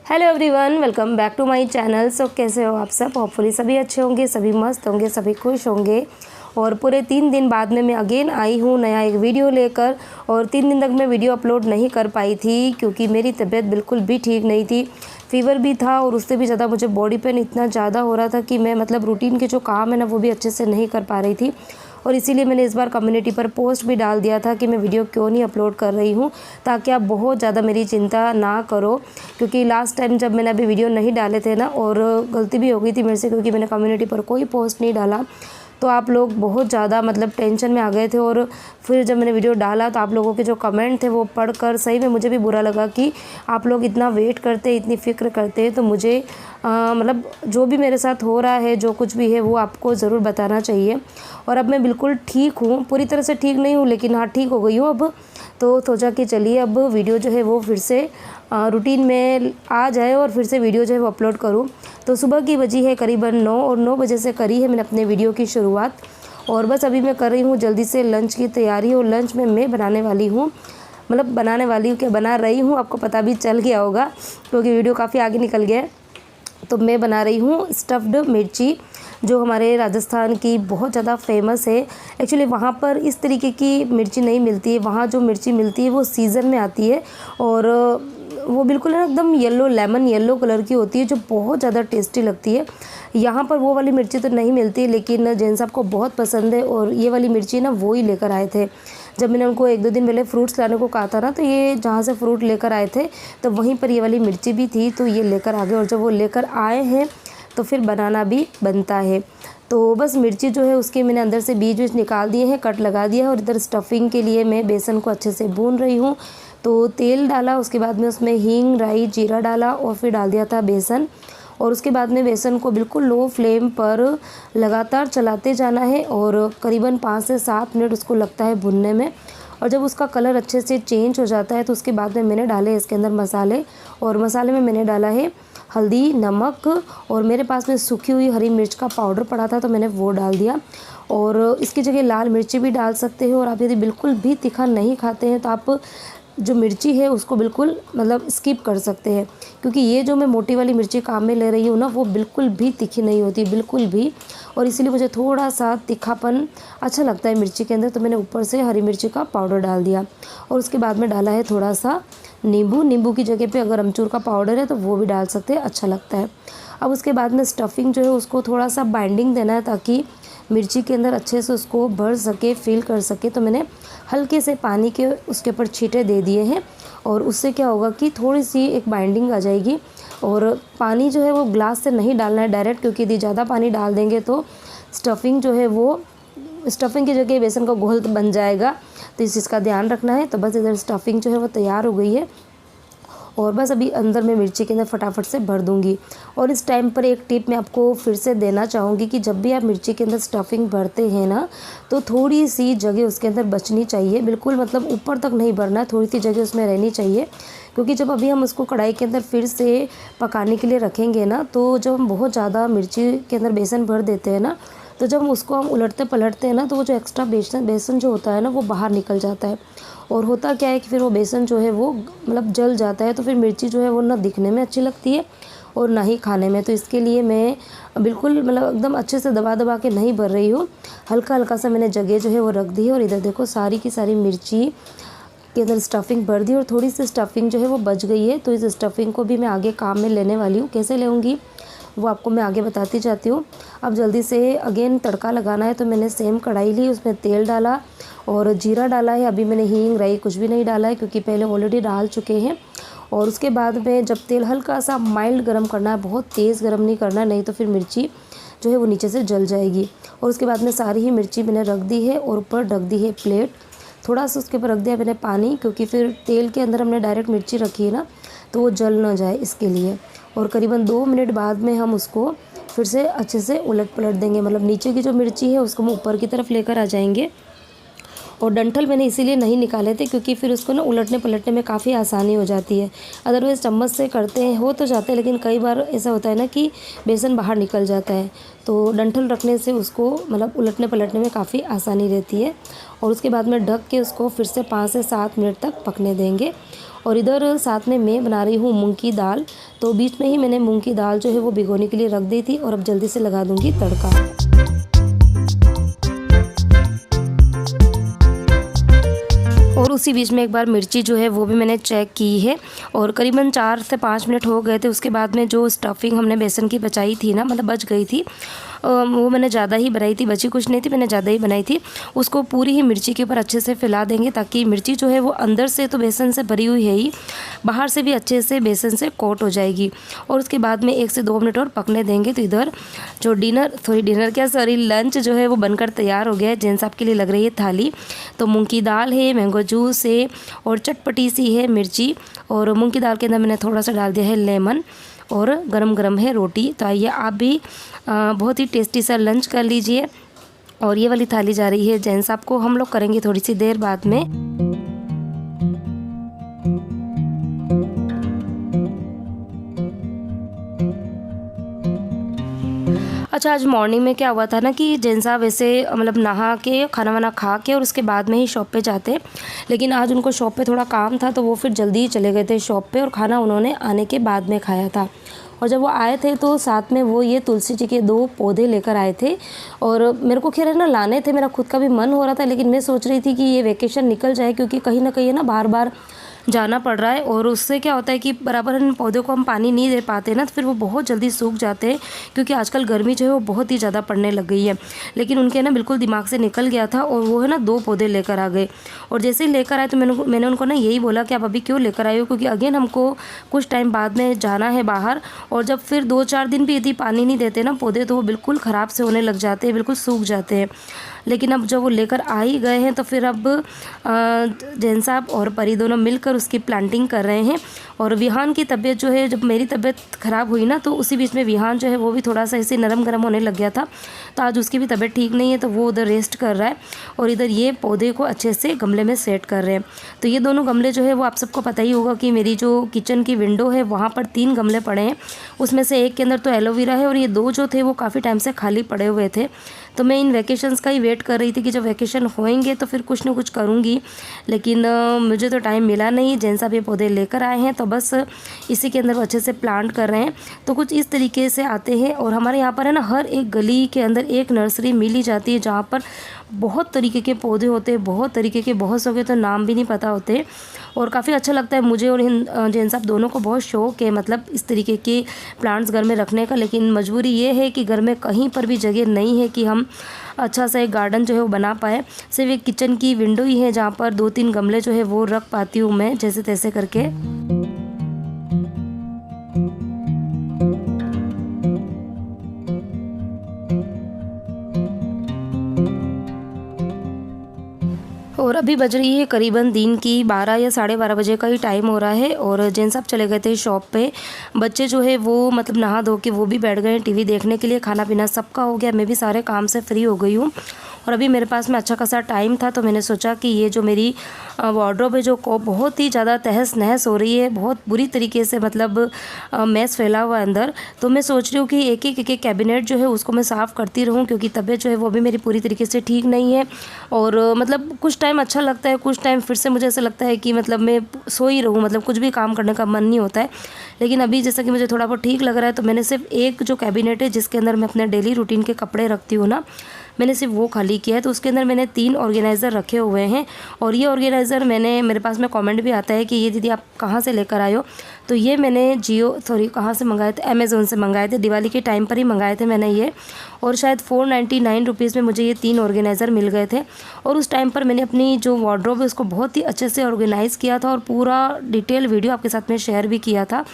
Hello everyone, welcome back to my channel. So कैसे हो आप सब? होपफुली सभी अच्छे होंगे, सभी मस्त होंगे, सभी खुश होंगे। और पूरे 3 दिन बाद में मैं अगेन आई हूँ नया एक वीडियो लेकर। और 3 दिन तक मैं वीडियो अपलोड नहीं कर पाई थी क्योंकि मेरी तबीयत बिल्कुल भी ठीक नहीं थी। फ़ीवर भी था और उससे भी ज़्यादा मुझे बॉडी पेन इतना ज़्यादा हो रहा था कि मैं रूटीन के जो काम है ना वो भी अच्छे से नहीं कर पा रही थी। और इसीलिए मैंने इस बार कम्युनिटी पर पोस्ट भी डाल दिया था कि मैं वीडियो क्यों नहीं अपलोड कर रही हूँ, ताकि आप बहुत ज़्यादा मेरी चिंता ना करो। क्योंकि लास्ट टाइम जब मैंने अभी वीडियो नहीं डाले थे ना, और गलती भी हो गई थी मेरे से क्योंकि मैंने कम्युनिटी पर कोई पोस्ट नहीं डाला, तो आप लोग बहुत ज़्यादा टेंशन में आ गए थे। और फिर जब मैंने वीडियो डाला तो आप लोगों के जो कमेंट थे वो पढ़कर सही में मुझे भी बुरा लगा कि आप लोग इतना वेट करते, इतनी फ़िक्र करते। तो मुझे जो भी मेरे साथ हो रहा है, जो कुछ भी है वो आपको ज़रूर बताना चाहिए। और अब मैं बिल्कुल ठीक हूँ, पूरी तरह से ठीक नहीं हूँ लेकिन हाँ ठीक हो गई हूँ अब। तो सोचा कि चलिए अब वीडियो जो है वो फिर से रूटीन में आ जाए और फिर से वीडियो जो है वो अपलोड करूँ। तो सुबह की बजी है करीबन 9 और 9 बजे से करी है मैंने अपने वीडियो की शुरुआत। और बस अभी मैं कर रही हूँ जल्दी से लंच की तैयारी। और लंच में मैं बनाने वाली हूँ, बनाने वाली हूँ क्या, बना रही हूँ, आपको पता भी चल गया होगा क्योंकि वीडियो काफ़ी आगे निकल गया है। तो मैं बना रही हूँ स्टफ्ड मिर्ची, जो हमारे राजस्थान की बहुत ज़्यादा फेमस है। एक्चुअली वहाँ पर इस तरीके की मिर्ची नहीं मिलती है, वहाँ जो मिर्ची मिलती है वो सीज़न में आती है। और वो बिल्कुल ना एकदम येलो, लेमन येलो कलर की होती है, जो बहुत ज़्यादा टेस्टी लगती है। यहाँ पर वो वाली मिर्ची तो नहीं मिलती, लेकिन जेंट्स आपको बहुत पसंद है और ये वाली मिर्ची ना वो ही लेकर आए थे। जब मैंने उनको 1-2 दिन पहले फ्रूट्स लाने को कहा था ना, तो ये जहाँ से फ्रूट लेकर आए थे तो वहीं पर ये वाली मिर्ची भी थी, तो ये लेकर आ गए। और जब वो लेकर आए हैं तो फिर बनाना भी बनता है। तो बस मिर्ची जो है उसके मैंने अंदर से बीज निकाल दिए हैं, कट लगा दिया है। और इधर स्टफिंग के लिए मैं बेसन को अच्छे से भून रही हूँ। तो तेल डाला, उसके बाद में उसमें हींग, राई, जीरा डाला और फिर डाल दिया था बेसन। और उसके बाद में बेसन को बिल्कुल लो फ्लेम पर लगातार चलाते जाना है और करीबन 5 से 7 मिनट उसको लगता है भुनने में। और जब उसका कलर अच्छे से चेंज हो जाता है तो उसके बाद में मैंने डाले इसके अंदर मसाले। और मसाले में मैंने डाला है हल्दी, नमक, और मेरे पास में सूखी हुई हरी मिर्च का पाउडर पड़ा था तो मैंने वो डाल दिया। और इसकी जगह लाल मिर्ची भी डाल सकते हो। और आप यदि बिल्कुल भी तीखा नहीं खाते हैं तो आप जो मिर्ची है उसको बिल्कुल स्किप कर सकते हैं, क्योंकि ये जो मैं मोटी वाली मिर्ची काम में ले रही हूँ ना, वो बिल्कुल भी तीखी नहीं होती, बिल्कुल भी। और इसीलिए मुझे थोड़ा सा तीखापन अच्छा लगता है मिर्ची के अंदर, तो मैंने ऊपर से हरी मिर्ची का पाउडर डाल दिया। और उसके बाद में डाला है थोड़ा सा नींबू की जगह पे अगर अमचूर का पाउडर है तो वो भी डाल सकते हैं, अच्छा लगता है। अब उसके बाद में स्टफिंग जो है उसको थोड़ा सा बाइंडिंग देना है ताकि मिर्ची के अंदर अच्छे से उसको भर सके, फिल कर सके। तो मैंने हल्के से पानी के उसके ऊपर छींटे दे दिए हैं। और उससे क्या होगा कि थोड़ी सी एक बाइंडिंग आ जाएगी। और पानी जो है वो ग्लास से नहीं डालना है डायरेक्ट, क्योंकि यदि ज़्यादा पानी डाल देंगे तो स्टफिंग जो है वो स्टफिंग की जगह बेसन का घोल बन जाएगा, तो इस चीज़ का ध्यान रखना है। तो बस इधर स्टफिंग जो है वो तैयार हो गई है और बस अभी अंदर मैं मिर्ची के अंदर फटाफट से भर दूंगी। और इस टाइम पर एक टिप मैं आपको फिर से देना चाहूँगी कि जब भी आप मिर्ची के अंदर स्टफिंग भरते हैं ना, तो थोड़ी सी जगह उसके अंदर बचनी चाहिए। बिल्कुल ऊपर तक नहीं भरना है, थोड़ी सी जगह उसमें रहनी चाहिए। क्योंकि जब अभी हम उसको कढ़ाई के अंदर फिर से पकाने के लिए रखेंगे ना, तो जब हम बहुत ज़्यादा मिर्ची के अंदर बेसन भर देते हैं ना, तो जब उसको हम उलटते पलटते हैं ना, तो वो जो एक्स्ट्रा बेसन जो होता है ना वो बाहर निकल जाता है। और होता क्या है कि फिर वो बेसन जो है वो जल जाता है, तो फिर मिर्ची जो है वो ना दिखने में अच्छी लगती है और ना ही खाने में। तो इसके लिए मैं बिल्कुल एकदम अच्छे से दबा दबा के नहीं भर रही हूँ, हल्का हल्का सा मैंने जगह जो है वो रख दी है। और इधर देखो सारी की सारी मिर्ची के अंदर स्टफिंग भर दी और थोड़ी सी स्टफिंग जो है वो बच गई है। तो इस स्टफिंग को भी मैं आगे काम में लेने वाली हूँ, कैसे लेऊँगी वो आपको मैं आगे बताती जाती हूँ। अब जल्दी से अगेन तड़का लगाना है, तो मैंने सेम कढ़ाई ली, उसमें तेल डाला और जीरा डाला है। अभी मैंने हींग, राई कुछ भी नहीं डाला है क्योंकि पहले ऑलरेडी डाल चुके हैं। और उसके बाद में जब तेल हल्का सा माइल्ड गर्म करना है, बहुत तेज़ गर्म नहीं करना, नहीं तो फिर मिर्ची जो है वो नीचे से जल जाएगी। और उसके बाद में सारी ही मिर्ची मैंने रख दी है और ऊपर ढक दी है प्लेट। थोड़ा सा उसके ऊपर रख दिया मैंने पानी, क्योंकि फिर तेल के अंदर हमने डायरेक्ट मिर्ची रखी है ना, तो वो जल ना जाए इसके लिए। और करीबन 2 मिनट बाद में हम उसको फिर से अच्छे से उलट पलट देंगे। नीचे की जो मिर्ची है उसको हम ऊपर की तरफ लेकर आ जाएंगे। और डंठल मैंने इसीलिए नहीं निकाले थे क्योंकि फिर उसको ना उलटने पलटने में काफ़ी आसानी हो जाती है। अदरवाइज़ चम्मच से करते हैं हो तो जाता है, लेकिन कई बार ऐसा होता है ना कि बेसन बाहर निकल जाता है, तो डंठल रखने से उसको मतलब उलटने पलटने में काफ़ी आसानी रहती है। और उसके बाद में ढक के उसको फिर से 5 से 7 मिनट तक पकने देंगे। और इधर साथ में मैं बना रही हूँ मूंग की दाल, तो बीच में ही मैंने मूंग की दाल जो है वो भिगोने के लिए रख दी थी और अब जल्दी से लगा दूँगी तड़का। और उसी बीच में एक बार मिर्ची जो है वो भी मैंने चेक की है और करीबन 4 से 5 मिनट हो गए थे। उसके बाद में जो स्टफिंग हमने बेसन की बचाई थी ना, मतलब बच गई थी, वो मैंने ज़्यादा ही बनाई थी, बची कुछ नहीं थी, मैंने ज़्यादा ही बनाई थी। उसको पूरी ही मिर्ची के ऊपर अच्छे से फैला देंगे ताकि मिर्ची जो है वो अंदर से तो बेसन से भरी हुई है ही, बाहर से भी अच्छे से बेसन से कोट हो जाएगी। और उसके बाद में 1 से 2 मिनट और पकने देंगे। तो इधर जो लंच जो है वो बनकर तैयार हो गया है। जेंट्स आपके लिए लग रही है थाली। तो मूंग की दाल है, मैंगो जूस है और चटपटी सी है मिर्ची, और मूंग की दाल के अंदर मैंने थोड़ा सा डाल दिया है लेमन, और गरम गरम है रोटी। तो आइए आप भी बहुत ही टेस्टी सा लंच कर लीजिए। और ये वाली थाली जा रही है जेंट्स आपको, हम लोग करेंगे थोड़ी सी देर बाद में। अच्छा, आज मॉर्निंग में क्या हुआ था ना कि जेंट्स साहब वैसे मतलब नहा के खाना वाना खा के और उसके बाद में ही शॉप पे जाते हैं, लेकिन आज उनको शॉप पे थोड़ा काम था तो वो फिर जल्दी ही चले गए थे शॉप पे, और खाना उन्होंने आने के बाद में खाया था। और जब वो आए थे तो साथ में वो ये तुलसी जी के 2 पौधे लेकर आए थे, और मेरे को खैर है ना लाने थे, मेरा खुद का भी मन हो रहा था, लेकिन मैं सोच रही थी कि ये वेकेशन निकल जाए क्योंकि कहीं ना कहीं ना बार बार जाना पड़ रहा है, और उससे क्या होता है कि बराबर इन पौधों को हम पानी नहीं दे पाते ना, तो फिर वो बहुत जल्दी सूख जाते हैं क्योंकि आजकल गर्मी जो है वो बहुत ही ज़्यादा पड़ने लग गई है। लेकिन उनके ना बिल्कुल दिमाग से निकल गया था और वो है ना 2 पौधे लेकर आ गए। और जैसे ही लेकर आए तो मैंने उनको ना यही बोला कि आप अभी क्यों लेकर आए हो, क्योंकि अगेन हमको कुछ टाइम बाद में जाना है बाहर, और जब फिर 2-4 दिन भी यदि पानी नहीं देते ना पौधे तो वो बिल्कुल ख़राब से होने लग जाते हैं, बिल्कुल सूख जाते हैं। लेकिन अब जब वो लेकर आ ही गए हैं तो फिर अब जैन साहब और परी दोनों मिलकर उसकी प्लांटिंग कर रहे हैं। और विहान की तबीयत जो है, जब मेरी तबीयत ख़राब हुई ना तो उसी बीच में विहान जो है वो भी थोड़ा सा ऐसे नरम गरम होने लग गया था, तो आज उसकी भी तबीयत ठीक नहीं है तो वो उधर रेस्ट कर रहा है और इधर ये पौधे को अच्छे से गमले में सेट कर रहे हैं। तो ये दोनों गमले जो है वो आप सबको पता ही होगा कि मेरी जो किचन की विंडो है वहाँ पर 3 गमले पड़े हैं, उसमें से एक के अंदर तो एलोवेरा है और ये 2 जो थे वो काफ़ी टाइम से खाली पड़े हुए थे। तो मैं इन वैकेशंस का ही वेट कर रही थी कि जब वैकेशन होएंगे तो फिर कुछ ना कुछ करूँगी, लेकिन मुझे तो टाइम मिला नहीं। जैन साहब ये पौधे लेकर आए हैं तो बस इसी के अंदर वो अच्छे से प्लांट कर रहे हैं। तो कुछ इस तरीके से आते हैं, और हमारे यहाँ पर है ना हर एक गली के अंदर एक नर्सरी मिल ही जाती है जहाँ पर बहुत तरीके के पौधे होते हैं, बहुत तरीके के, बहुत सौ के तो नाम भी नहीं पता होते। और काफ़ी अच्छा लगता है मुझे और जैन साहब दोनों को बहुत शौक है मतलब इस तरीके के प्लांट्स घर में रखने का, लेकिन मजबूरी ये है कि घर में कहीं पर भी जगह नहीं है कि हम अच्छा सा एक गार्डन जो है वो बना पाए। सिर्फ एक किचन की विंडो ही है जहाँ पर 2-3 गमले जो है वो रख पाती हूँ मैं जैसे तैसे करके। और अभी बज रही है करीबन दिन की 12 या 12:30 बजे का ही टाइम हो रहा है, और जेन साहब चले गए थे शॉप पे। बच्चे जो है वो मतलब नहा धो के वो भी बैठ गए टीवी देखने के लिए, खाना पीना सबका हो गया, मैं भी सारे काम से फ्री हो गई हूँ। और अभी मेरे पास में अच्छा खासा टाइम था तो मैंने सोचा कि ये जो मेरी वार्डरोब है जो को बहुत ही ज़्यादा तहस नहस हो रही है, बहुत बुरी तरीके से मतलब मैस फैला हुआ है अंदर, तो मैं सोच रही हूँ कि एक एक कैबिनेट जो है उसको मैं साफ़ करती रहूँ, क्योंकि तबीयत जो है वो भी मेरी पूरी तरीके से ठीक नहीं है। और मतलब कुछ टाइम अच्छा लगता है, कुछ टाइम फिर से मुझे ऐसा लगता है कि मतलब मैं सो ही रहूँ, मतलब कुछ भी काम करने का मन नहीं होता है। लेकिन अभी जैसा कि मुझे थोड़ा बहुत ठीक लग रहा है तो मैंने सिर्फ एक जो कैबिनेट है जिसके अंदर मैं अपने डेली रूटीन के कपड़े रखती हूँ ना, मैंने सिर्फ वो खाली किया है। तो उसके अंदर मैंने 3 ऑर्गेनाइज़र रखे हुए हैं, और ये ऑर्गेनाइज़र मेरे पास में कमेंट भी आता है कि ये दीदी आप कहाँ से लेकर आए हो, तो ये मैंने कहाँ से मंगाए थे, अमेज़ोन से मंगाए थे, दिवाली के टाइम पर ही मंगाए थे मैंने ये, और शायद 499 रुपीज़ में मुझे ये 3 ऑर्गेनाइज़र मिल गए थे। और उस टाइम पर मैंने अपनी जो वार्डरोब है उसको बहुत ही अच्छे से ऑर्गेनाइज़ किया था, और पूरा डिटेल वीडियो आपके साथ में शेयर भी किया था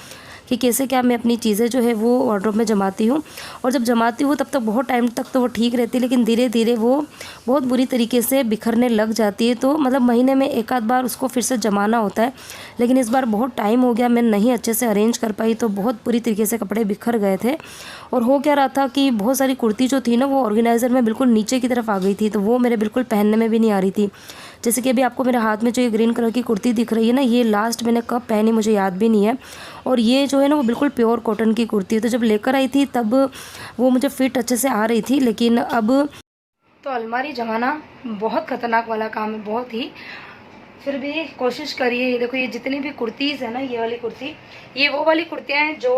कि कैसे क्या मैं अपनी चीज़ें जो है वो वार्डरोब में जमाती हूँ। और जब जमाती हूँ तब तक बहुत टाइम तक तो वो ठीक रहती है, लेकिन धीरे धीरे वो बहुत बुरी तरीके से बिखरने लग जाती है। तो मतलब महीने में एक आध बार उसको फिर से जमाना होता है, लेकिन इस बार बहुत टाइम हो गया, मैं नहीं अच्छे से अरेंज कर पाई, तो बहुत बुरी तरीके से कपड़े बिखर गए थे। और हो क्या रहा था कि बहुत सारी कुर्ती जो थी ना वो ऑर्गेनाइज़र में बिल्कुल नीचे की तरफ आ गई थी, तो वो मेरे बिल्कुल पहनने में भी नहीं आ रही थी। जैसे कि अभी आपको मेरे हाथ में जो ये ग्रीन कलर की कुर्ती दिख रही है ना, ये लास्ट मैंने कब पहनी मुझे याद भी नहीं है। और ये जो है ना वो बिल्कुल प्योर कॉटन की कुर्ती है। तो जब लेकर आई थी तब वो मुझे फिट अच्छे से आ रही थी, लेकिन अब तो अलमारी जमाना बहुत ख़तरनाक वाला काम है, बहुत ही। फिर भी कोशिश करिए। ये देखो, ये जितनी भी कुर्तीज़ है ना, ये वाली कुर्ती, ये वो वाली कुर्तियाँ हैं जो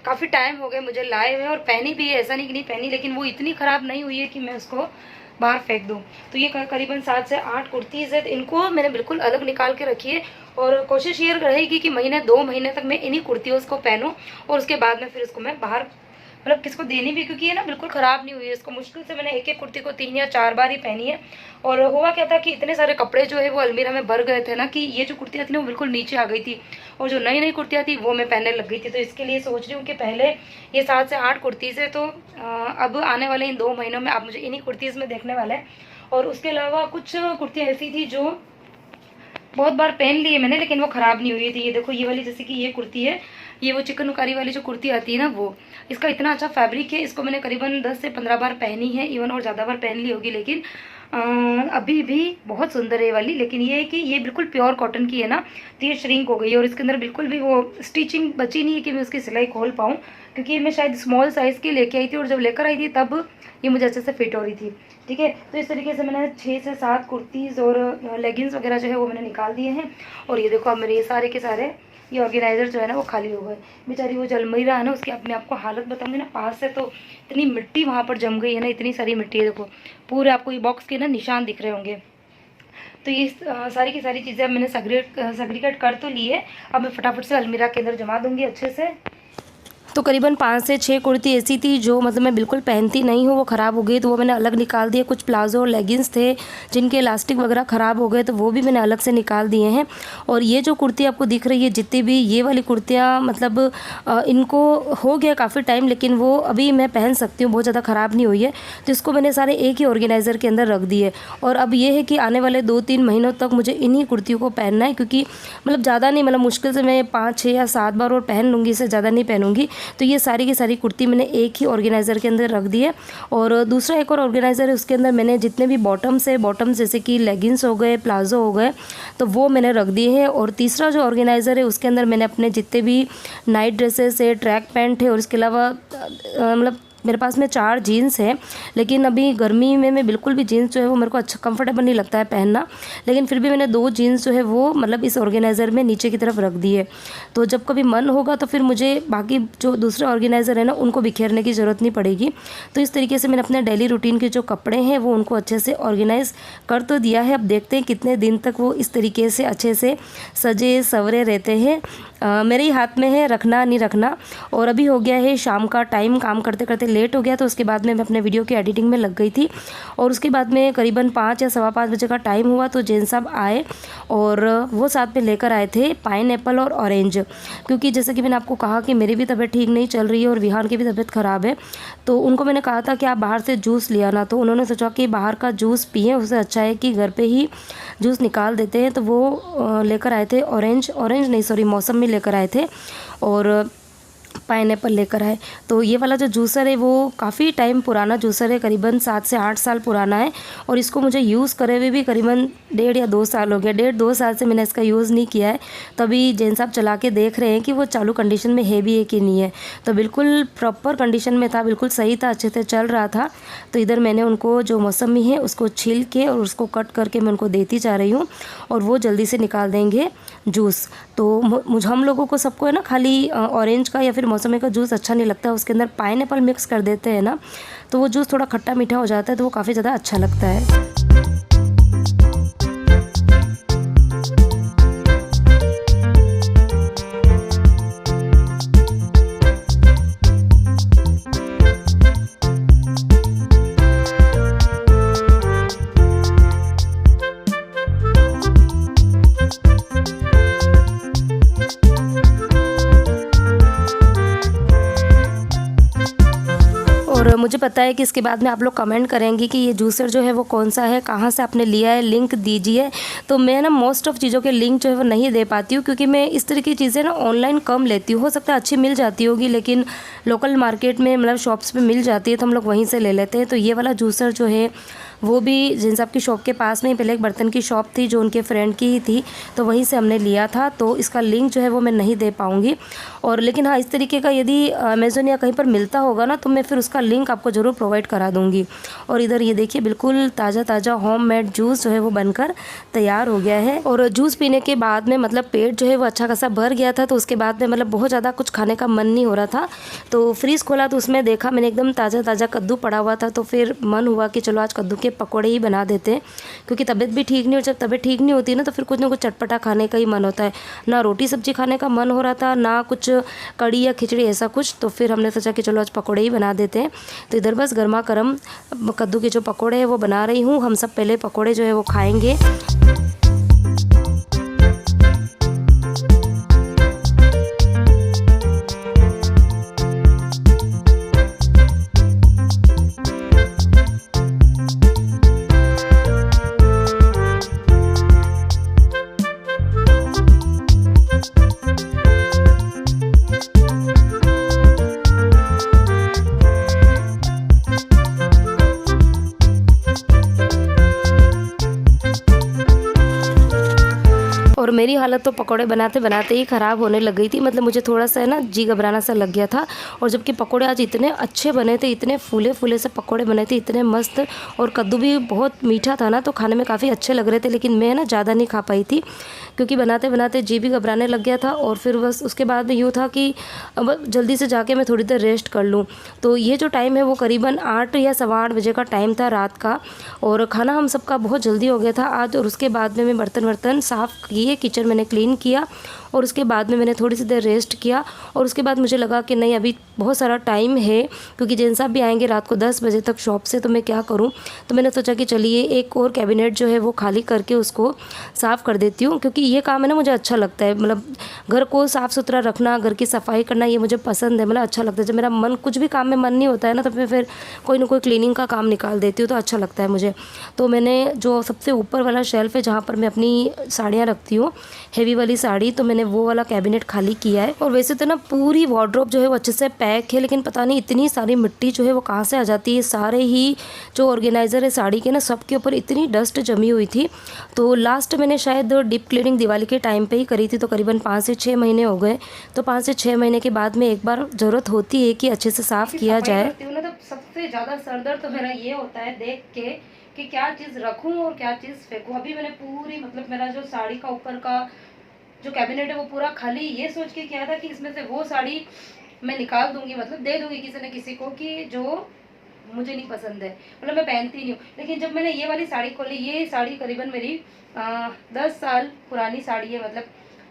काफ़ी टाइम हो गए मुझे लाए हुए और पहनी भी है, ऐसा नहीं कि नहीं पहनी, लेकिन वो इतनी ख़राब नहीं हुई है कि मैं उसको बाहर फेंक दूँ। तो ये करीबन 7 से 8 कुर्तीज़ है, तो इनको मैंने बिल्कुल अलग निकाल के रखी है और कोशिश ये रहेगी कि 2 महीने तक मैं इन्हीं कुर्तियों को पहनूँ और उसके बाद में फिर इसको मैं बाहर मतलब किसको देनी भी, क्योंकि ये ना बिल्कुल ख़राब नहीं हुई है। इसको मुश्किल से मैंने एक कुर्ती को 3 या 4 बार ही पहनी है। और हुआ क्या था कि इतने सारे कपड़े जो है वो अलमीरा में भर गए थे ना, कि ये जो कुर्तियाँ थी ना वो बिल्कुल नीचे आ गई थी और जो नई नई कुर्तियाँ थी वो मैं पहनने लग गई थी। तो इसके लिए सोच रही हूँ कि पहले ये 7 से 8 कुर्तीज़ है, तो अब आने वाले इन 2 महीनों में आप मुझे इन्हीं कुर्तीज़ में देखने वाले हैं। और उसके अलावा कुछ कुर्तियाँ ऐसी थी जो बहुत बार पहन ली है मैंने, लेकिन वो ख़राब नहीं हुई थी। ये देखो, ये वाली जैसे कि ये कुर्ती है, ये वो चिकनकारी वाली जो कुर्ती आती है ना, वो इसका इतना अच्छा फैब्रिक है। इसको मैंने करीबन 10 से 15 बार पहनी है, इवन और ज़्यादा बार पहन ली होगी, लेकिन अभी भी बहुत सुंदर है ये वाली। लेकिन ये है कि ये बिल्कुल प्योर कॉटन की है ना, तो ये श्रिंक हो गई है और इसके अंदर बिल्कुल भी वो स्टिचिंग बची नहीं है कि मैं उसकी सिलाई खोल पाऊँ, क्योंकि मैं शायद स्मॉल साइज़ की लेके आई थी और जब लेकर आई थी तब ये मुझे अच्छे से फिट हो रही थी। ठीक है, तो इस तरीके से मैंने 6 से 7 कुर्तीज़ और लेगिंग्स वगैरह जो है वो मैंने निकाल दिए हैं। और ये देखो, अब मेरे ये सारे के सारे ये ऑर्गेनाइज़र जो है ना वो खाली हो गए। बेचारी वो जो अलमीरा है ना, उसकी अब मैं आपको हालत बताऊंगी ना पास से, तो इतनी मिट्टी वहाँ पर जम गई है ना, इतनी सारी मिट्टी है। देखो, पूरे आपको ये बॉक्स के ना निशान दिख रहे होंगे। तो ये सारी की सारी चीज़ें अब मैंने सेग्रीगेट कर तो ली है। अब मैं फटाफट से अलमीरा के अंदर जमा दूँगी अच्छे से। तो करीबन 5 से 6 कुर्ती ऐसी थी जो मतलब मैं बिल्कुल पहनती नहीं हूँ, वो ख़राब हो गई, तो वो मैंने अलग निकाल दिए। कुछ प्लाजो और लेगिंग्स थे जिनके इलास्टिक वगैरह ख़राब हो गए, तो वो भी मैंने अलग से निकाल दिए हैं। और ये जो कुर्ती आपको दिख रही है, जितनी भी ये वाली कुर्तियाँ, मतलब इनको हो गया काफ़ी टाइम, लेकिन वो अभी मैं पहन सकती हूँ, बहुत ज़्यादा ख़राब नहीं हुई है। तो इसको मैंने सारे एक ही ऑर्गेनाइज़र के अंदर रख दिए। और अब ये है कि आने वाले 2-3 महीनों तक मुझे इन्हीं कुर्तियों को पहनना है, क्योंकि मतलब ज़्यादा नहीं, मतलब मुश्किल से मैं 5, 6 या 7 बार और पहन लूँगी, इससे ज़्यादा नहीं पहनूँगी। तो ये सारी की सारी कुर्ती मैंने एक ही ऑर्गेनाइज़र के अंदर रख दी है। और दूसरा एक और ऑर्गेनाइज़र है, उसके अंदर मैंने जितने भी बॉटम्स है, बॉटम्स जैसे कि लेगिंग्स हो गए, प्लाजो हो गए, तो वो मैंने रख दिए हैं। और तीसरा जो ऑर्गेनाइज़र है उसके अंदर मैंने अपने जितने भी नाइट ड्रेसेस है, ट्रैक पैंट है, और इसके अलावा मतलब मेरे पास में 4 जीन्स है, लेकिन अभी गर्मी में मैं बिल्कुल भी जीन्स जो है वो मेरे को अच्छा कंफर्टेबल नहीं लगता है पहनना, लेकिन फिर भी मैंने 2 जीन्स जो है वो मतलब इस ऑर्गेनाइज़र में नीचे की तरफ रख दी है। तो जब कभी मन होगा तो फिर मुझे बाकी जो दूसरे ऑर्गेनाइज़र है ना उनको बिखेरने की ज़रूरत नहीं पड़ेगी। तो इस तरीके से मैंने अपने डेली रूटीन के जो कपड़े हैं वो उनको अच्छे से ऑर्गेनाइज़ कर तो दिया है। अब देखते हैं कितने दिन तक वो इस तरीके से अच्छे से सजे सवरे रहते हैं। मेरे ही हाथ में है रखना नहीं रखना। और अभी हो गया है शाम का टाइम, काम करते करते लेट हो गया, तो उसके बाद में मैं अपने वीडियो की एडिटिंग में लग गई थी। और उसके बाद में करीबन 5 या 5:15 बजे का टाइम हुआ, तो जैन साहब आए और वो साथ में लेकर आए थे पाइनएप्पल और ऑरेंज, क्योंकि जैसे कि मैंने आपको कहा कि मेरी भी तबीयत ठीक नहीं चल रही है और विहान की भी तबीयत ख़राब है। तो उनको मैंने कहा था कि आप बाहर से जूस ले आना, तो उन्होंने सोचा कि बाहर का जूस पिए, उससे अच्छा है कि घर पर ही जूस निकाल देते हैं। तो वो लेकर आए थे ऑरेंज नहीं सॉरी मौसमी लेकर आए थे और पाइनएप्पल लेकर आए। तो ये वाला जो जूसर है वो काफ़ी टाइम पुराना जूसर है, करीबन 7 से 8 साल पुराना है। और इसको मुझे यूज़ करे हुए भी करीबन 1.5 या 2 साल हो गया। 1.5-2 साल से मैंने इसका यूज़ नहीं किया है। तभी जैन साहब चला के देख रहे हैं कि वो चालू कंडीशन में है भी है कि नहीं है। तो बिल्कुल प्रॉपर कंडीशन में था, बिल्कुल सही था, अच्छे से चल रहा था। तो इधर मैंने उनको जो मौसमी है उसको छील के और उसको कट करके मैं उनको देती जा रही हूँ और वो जल्दी से निकाल देंगे जूस। तो मुझे हम लोगों को सबको है ना खाली ऑरेंज का या फिर मौसमी का जूस अच्छा नहीं लगता, उसके अंदर पाइनएप्पल मिक्स कर देते हैं ना, तो वो जूस थोड़ा खट्टा मीठा हो जाता है, तो वो काफ़ी ज़्यादा अच्छा लगता है। और मुझे पता है कि इसके बाद में आप लोग कमेंट करेंगे कि ये जूसर जो है वो कौन सा है, कहाँ से आपने लिया है, लिंक दीजिए। तो मैं ना मोस्ट ऑफ़ चीज़ों के लिंक जो है वो नहीं दे पाती हूँ, क्योंकि मैं इस तरह की चीज़ें ना ऑनलाइन कम लेती हूँ। हो सकता है अच्छी मिल जाती होगी, लेकिन लोकल मार्केट में मतलब शॉप्स पे मिल जाती है तो हम लोग वहीं से ले लेते हैं। तो ये वाला जूसर जो है वो भी जिन साहब की शॉप के पास में ही पहले एक बर्तन की शॉप थी जो उनके फ्रेंड की ही थी, तो वहीं से हमने लिया था। तो इसका लिंक जो है वो मैं नहीं दे पाऊँगी, और लेकिन हाँ, इस तरीके का यदि अमेज़न या कहीं पर मिलता होगा ना तो मैं फिर उसका लिंक आपको ज़रूर प्रोवाइड करा दूँगी। और इधर ये देखिए बिल्कुल ताज़ा ताज़ा होममेड जूस जो है वो बनकर तैयार हो गया है। और जूस पीने के बाद में मतलब पेट जो है वो अच्छा खासा भर गया था, तो उसके बाद में मतलब बहुत ज़्यादा कुछ खाने का मन नहीं हो रहा था। तो फ्रीज़ खोला तो उसमें देखा मैंने एकदम ताज़ा ताज़ा कद्दू पड़ा हुआ था, तो फिर मन हुआ कि चलो आज कद्दू के पकौड़े ही बना देते हैं, क्योंकि तबीयत भी ठीक नहीं हो, जब तबीयत ठीक नहीं होती ना तो फिर कुछ ना कुछ चटपटा खाने का ही मन होता है। ना रोटी सब्जी खाने का मन हो रहा था, ना कुछ कड़ी या खिचड़ी ऐसा कुछ, तो फिर हमने सोचा कि चलो आज पकौड़े ही बना देते हैं। तो इधर बस गर्मा गर्म कद्दू के जो पकौड़े हैं वो बना रही हूँ। हम सब पहले पकौड़े जो है वो खाएंगे। और मेरी हालत तो पकोड़े बनाते बनाते ही ख़राब होने लग गई थी। मतलब मुझे थोड़ा सा है ना जी घबराना सा लग गया था। और जबकि पकोड़े आज इतने अच्छे बने थे, इतने फूले फूले से पकोड़े बने थे, इतने मस्त, और कद्दू भी बहुत मीठा था ना, तो खाने में काफ़ी अच्छे लग रहे थे। लेकिन मैं ना ज़्यादा नहीं खा पाई थी, क्योंकि बनाते बनाते जी भी घबराने लग गया था। और फिर बस उसके बाद में यूँ था कि अब जल्दी से जाके मैं थोड़ी देर रेस्ट कर लूँ। तो ये जो टाइम है वो करीबन 8 या सवा 8 बजे का टाइम था रात का, और खाना हम सबका बहुत जल्दी हो गया था आज। और उसके बाद में मैं बर्तन वर्तन साफ़ किए, किचन मैंने क्लीन किया, और उसके बाद में मैंने थोड़ी सी देर रेस्ट किया। और उसके बाद मुझे लगा कि नहीं, अभी बहुत सारा टाइम है, क्योंकि जैन साहब भी आएंगे रात को 10 बजे तक शॉप से, तो मैं क्या करूं। तो मैंने सोचा कि चलिए एक और कैबिनेट जो है वो खाली करके उसको साफ़ कर देती हूँ, क्योंकि ये काम है ना मुझे अच्छा लगता है। मतलब घर को साफ़ सुथरा रखना, घर की सफाई करना, ये मुझे पसंद है, मतलब अच्छा लगता है। जब मेरा मन कुछ भी काम में मन नहीं होता है ना, तो मैं फिर कोई ना कोई क्लीनिंग का काम निकाल देती हूँ, तो अच्छा लगता है मुझे। तो मैंने जो सबसे ऊपर वाला शेल्फ है जहाँ पर मैं अपनी साड़ियाँ रखती हूँ, हेवी वाली साड़ी, तो मैंने वो वाला कैबिनेट खाली किया है। और वैसे तो ना पूरी वार्डरोब जो है वो अच्छे से पैक है, लेकिन पता नहीं इतनी सारी मिट्टी जो है वो कहाँ से आ जाती है। सारे ही जो ऑर्गेनाइज़र है साड़ी के ना, सबके ऊपर इतनी डस्ट जमी हुई थी। तो लास्ट मैंने शायद डीप क्लीनिंग दिवाली के टाइम पे ही करी थी, तो करीबन 5 से 6 महीने हो गए। तो 5 से 6 महीने के बाद में एक बार ज़रूरत होती है कि अच्छे से साफ़ किया जाए। तो सबसे ज़्यादा सरदर्द तो मेरा ये होता है देख के कि क्या चीज़ रखूँ और क्या चीज़ फेंकूँ। अभी मैंने पूरी मतलब मेरा जो साड़ी का ऊपर का जो कैबिनेट है वो पूरा खाली ये सोच के किया था कि इसमें से वो साड़ी मैं निकाल दूंगी, मतलब दे दूंगी किसी न किसी को कि जो मुझे नहीं पसंद है, मतलब मैं पहनती नहीं हूँ। लेकिन जब मैंने ये वाली साड़ी खोली, ये साड़ी करीबन मेरी 10 साल पुरानी साड़ी है। मतलब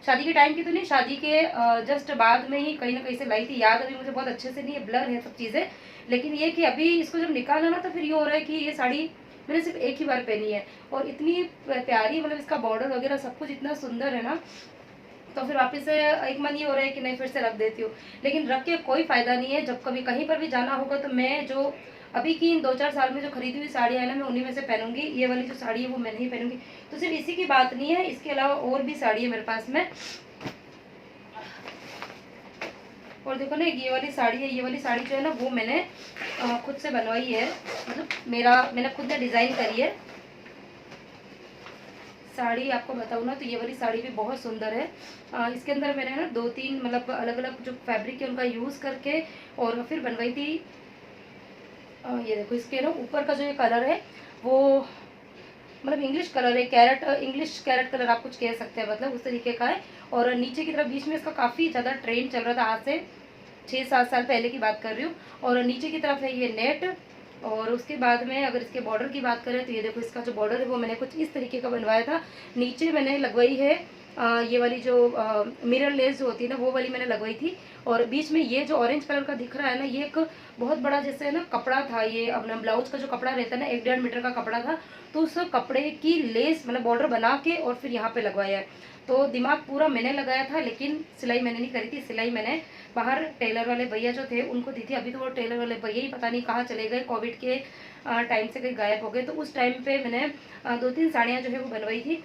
शादी के टाइम की तो नहीं, शादी के जस्ट बाद में ही कहीं ना कहीं से लाई थी, याद अभी मुझे बहुत अच्छे से नहीं है, ब्लर है सब चीज़ें। लेकिन ये कि अभी इसको जब निकाला ना तो फिर ये हो रहा है कि ये साड़ी मैंने सिर्फ एक ही बार पहनी है, और इतनी प्यारी, मतलब इसका बॉर्डर वगैरह सब कुछ इतना सुंदर है ना, तो फिर वापस से एक मन ये हो रहा है कि नहीं फिर से रख देती हूँ। लेकिन रख के कोई फ़ायदा नहीं है, जब कभी कहीं पर भी जाना होगा तो मैं जो अभी की इन 2-4 साल में जो खरीदी हुई साड़ियाँ है ना, मैं उन्हीं में से पहनूंगी। ये वाली जो साड़ी है वो मैं नहीं पहनूंगी। तो सिर्फ इसी की बात नहीं है, इसके अलावा और भी साड़ी है मेरे पास में। और देखो ना, ये वाली साड़ी है, ये वाली साड़ी जो है ना वो मैंने खुद से बनवाई है, मतलब मैंने खुद ने डिज़ाइन करी है साड़ी। आपको बताऊँ ना तो ये वाली साड़ी भी बहुत सुंदर है। इसके अंदर मैंने ना 2-3 मतलब अलग अलग जो फैब्रिक है उनका यूज़ करके और फिर बनवाई थी। ये देखो, इसके ना ऊपर का जो ये कलर है वो मतलब इंग्लिश कलर है, कैरेट, इंग्लिश कैरेट कलर आप कुछ कह सकते हैं, मतलब उस तरीके का है। और नीचे की तरफ बीच में इसका काफ़ी ज़्यादा ट्रेंड चल रहा था, आज से 6-7 साल पहले की बात कर रही हूँ। और नीचे की तरफ है ये नेट। और उसके बाद में अगर इसके बॉर्डर की बात करें तो ये देखो, इसका जो बॉर्डर है वो मैंने कुछ इस तरीके का बनवाया था। नीचे मैंने लगवाई है ये वाली जो मिरर लेस जो होती है ना, वो वाली मैंने लगवाई थी। और बीच में ये जो ऑरेंज कलर का दिख रहा है ना, ये एक बहुत बड़ा जैसे ना कपड़ा था, ये अपना ब्लाउज का जो कपड़ा रहता है ना, 1-1.5 मीटर का कपड़ा था। तो उस कपड़े की लेस मतलब बॉर्डर बना के और फिर यहाँ पे लगवाया है। तो दिमाग पूरा मैंने लगाया था, लेकिन सिलाई मैंने नहीं करी थी। सिलाई मैंने बाहर टेलर वाले भैया जो थे उनको दी थी। अभी तो वो टेलर वाले भैया ही पता नहीं कहाँ चले गए, कोविड के टाइम से कहीं गायब हो गए। तो उस टाइम पे मैंने 2-3 साड़ियाँ जो है वो बनवाई थी।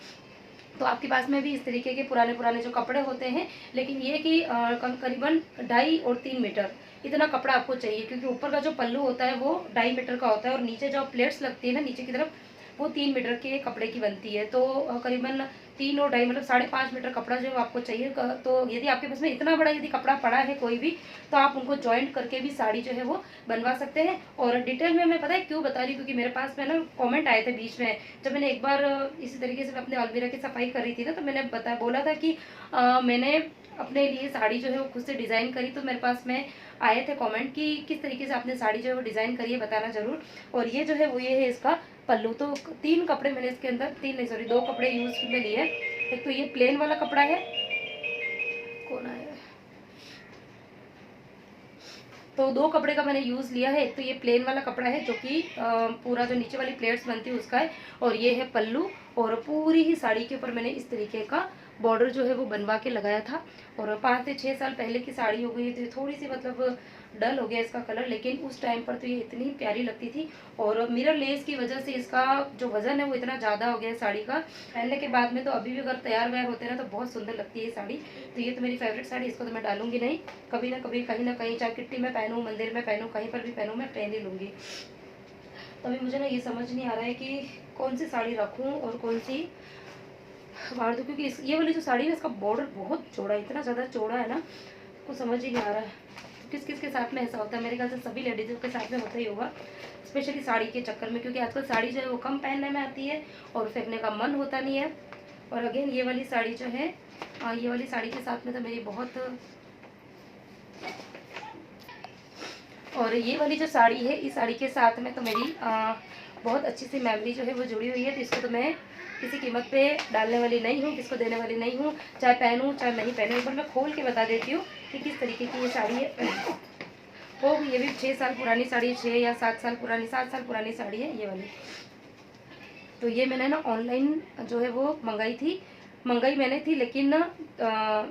तो आपके पास में भी इस तरीके के पुराने पुराने जो कपड़े होते हैं, लेकिन ये कि करीबन 2.5 और 3 मीटर इतना कपड़ा आपको चाहिए, क्योंकि ऊपर का जो पल्लू होता है वो 2.5 मीटर का होता है और नीचे जो प्लेट्स लगती है ना नीचे की तरफ, वो 3 मीटर के कपड़े की बनती है। तो करीबन 3 और 2.5 मतलब 5.5 मीटर कपड़ा जो है आपको चाहिए। तो यदि आपके पास में इतना बड़ा यदि कपड़ा पड़ा है कोई भी, तो आप उनको जॉइंट करके भी साड़ी जो है वो बनवा सकते हैं। और डिटेल में मैं पता है क्यों बता रही हूँ, क्योंकि मेरे पास में ना कॉमेंट आए थे बीच में, जब मैंने एक बार इसी तरीके से अपने अलमीरा की सफाई कर रही थी ना, तो मैंने बोला था कि मैंने अपने लिए साड़ी जो है वो खुद से डिज़ाइन करी। तो मेरे पास में आए थे कमेंट कि किस तरीके से आपने साड़ी जो है वो डिज़ाइन करी है, बताना ज़रूर। और ये जो है वो ये है इसका पल्लू। तो 3 कपड़े मैंने इसके अंदर 3 नहीं सॉरी 2 कपड़े यूज़ में लिए। एक तो ये प्लेन वाला कपड़ा है, कौन आया, तो 2 कपड़े का मैंने यूज़ लिया है। एक तो ये प्लेन वाला कपड़ा है जो कि पूरा जो नीचे वाली प्लेट्स बनती है उसका है, और ये है पल्लू। और पूरी ही साड़ी के ऊपर मैंने इस तरीके का बॉर्डर जो है वो बनवा के लगाया था। और 5 से 6 साल पहले की साड़ी हो गई थी, थोड़ी सी मतलब डल हो गया इसका कलर, लेकिन उस टाइम पर तो ये इतनी प्यारी लगती थी। और मिरर लेस की वजह से इसका जो वज़न है वो इतना ज़्यादा हो गया साड़ी का, पहनने के बाद में तो अभी भी अगर तैयार वैयार होते हैं ना तो बहुत सुंदर लगती है ये साड़ी। तो ये तो मेरी फेवरेट साड़ी, इसको तो मैं डालूंगी नहीं, कभी ना कभी कहीं ना कहीं, चाहे किट्टी में पहनूँ, मंदिर में पहनूँ, कहीं पर भी पहनूँ, मैं पहन ही लूँगी। तो अभी मुझे ना ये समझ नहीं आ रहा है कि कौन सी साड़ी रखूँ और कौन सी फाड़ दूँ, क्योंकि ये वाली जो साड़ी है इसका बॉर्डर बहुत चौड़ा है, इतना ज़्यादा चौड़ा है ना, कुछ समझ ही नहीं आ रहा है। किस किस के साथ में ऐसा होता है, मेरे ख्याल से सभी लेडीज़ों के साथ में होता ही होगा, स्पेशली साड़ी के चक्कर में, क्योंकि आजकल साड़ी जो है वो कम पहनने में आती है और फेंकने का मन होता नहीं है। और अगेन ये वाली साड़ी जो है, ये वाली साड़ी के साथ में तो मेरी बहुत, और ये वाली जो साड़ी है इस साड़ी के साथ में तो मेरी बहुत अच्छी सी मेमोरी जो है वो जुड़ी हुई है। तो इसको तो मैं किसी कीमत पे डालने वाली नहीं हूँ, किसको देने वाली नहीं हूँ, चाहे पहनूँ चाहे नहीं पहनूँ। एक बार मैं खोल के बता देती हूँ कि किस तरीके की ये साड़ी है। हो ये भी 6 साल पुरानी साड़ी है, 6 या 7 साल पुरानी, 7 साल पुरानी साड़ी है ये वाली। तो ये मैंने ना ऑनलाइन जो है वो मंगाई मैंने थी, लेकिन ना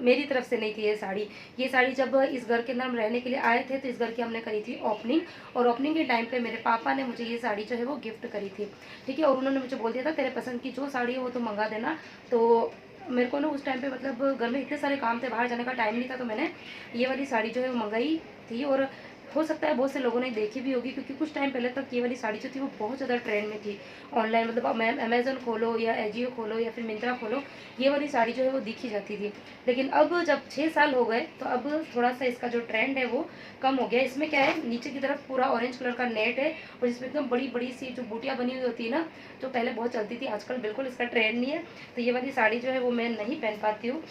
मेरी तरफ से नहीं थी ये साड़ी। ये साड़ी जब इस घर के अंदर हम रहने के लिए आए थे तो इस घर की हमने करी थी ओपनिंग, और ओपनिंग के टाइम पे मेरे पापा ने मुझे ये साड़ी जो है वो गिफ्ट करी थी, ठीक है। और उन्होंने मुझे बोल दिया था तेरे पसंद की जो साड़ी है वो तो मंगा देना। तो मेरे को ना उस टाइम पे मतलब घर में इतने सारे काम थे, बाहर जाने का टाइम नहीं था, तो मैंने ये वाली साड़ी जो है वो मंगाई थी। और हो सकता है बहुत से लोगों ने देखी भी होगी, क्योंकि कुछ टाइम पहले तक ये वाली साड़ी जो थी वो बहुत ज़्यादा ट्रेंड में थी ऑनलाइन, मतलब अमेज़न खोलो या एजियो खोलो या फिर मिंत्रा खोलो, ये वाली साड़ी जो है वो दिखी जाती थी। लेकिन अब जब 6 साल हो गए तो अब थोड़ा सा इसका जो ट्रेंड है वो कम हो गया। इसमें क्या है, नीचे की तरफ पूरा ऑरेंज कलर का नेट है और इसमें एकदम बड़ी बड़ी सी जो बूटियाँ बनी हुई होती है ना, जो पहले बहुत चलती थी, आजकल बिल्कुल इसका ट्रेंड नहीं है। तो ये वाली साड़ी जो है वो मैं नहीं पहन पाती हूँ,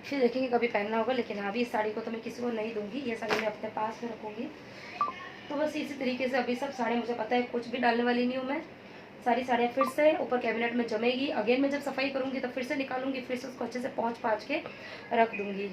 फिर देखेंगे कभी पहनना होगा। लेकिन हाँ, अभी इस साड़ी को तो मैं किसी को नहीं दूंगी, ये साड़ी मैं अपने पास में रखूँगी। तो बस इसी तरीके से अभी सब साड़ी मुझे पता है, कुछ भी डालने वाली नहीं हूँ मैं। सारी साड़ियाँ फिर से ऊपर कैबिनेट में जमेगी, अगेन मैं जब सफाई करूँगी तो फिर से निकालूंगी, फिर से उसको अच्छे से पोंछ पाछ के रख दूँगी।